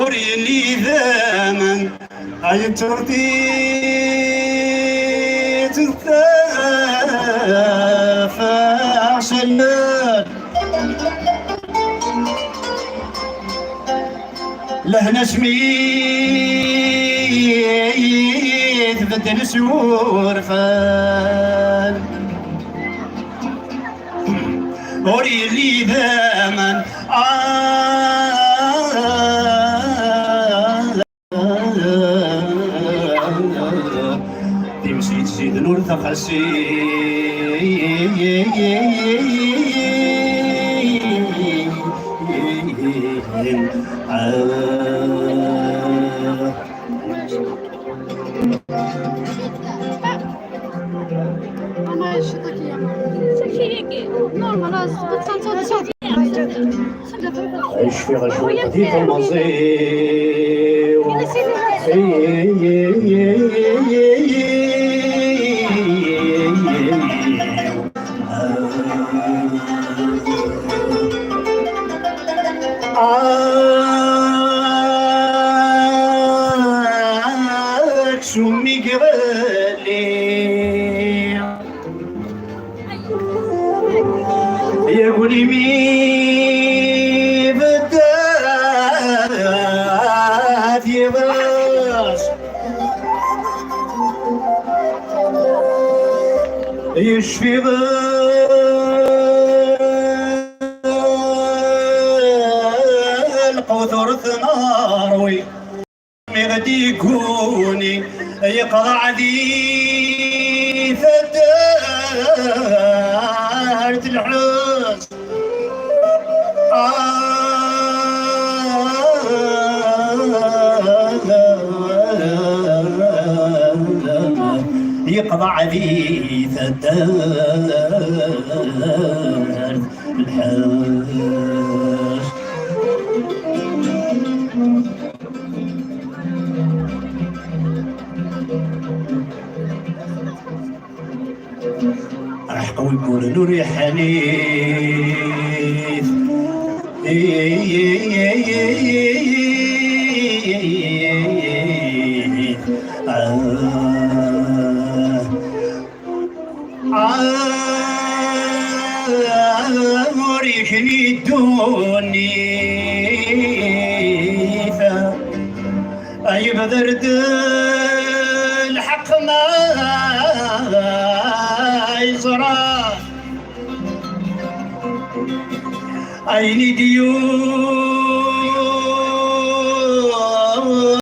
وريني ذمن أي ترديت الثافع شلال لهنا شميت بدل سور فال وريني ذمن تمشي تزيد نور تقسي عيش في غشوة قديم المصير شمي قبلي يقولي مي بدات يباس يشفي القدر ثناروي غادي يكوني يقطع لي فدارت العز يقطع لي فدارت الحز راح قوي يقول نور يا حنيف ريحني الدوني أي بدرد الحق ما يزرع عيني ديون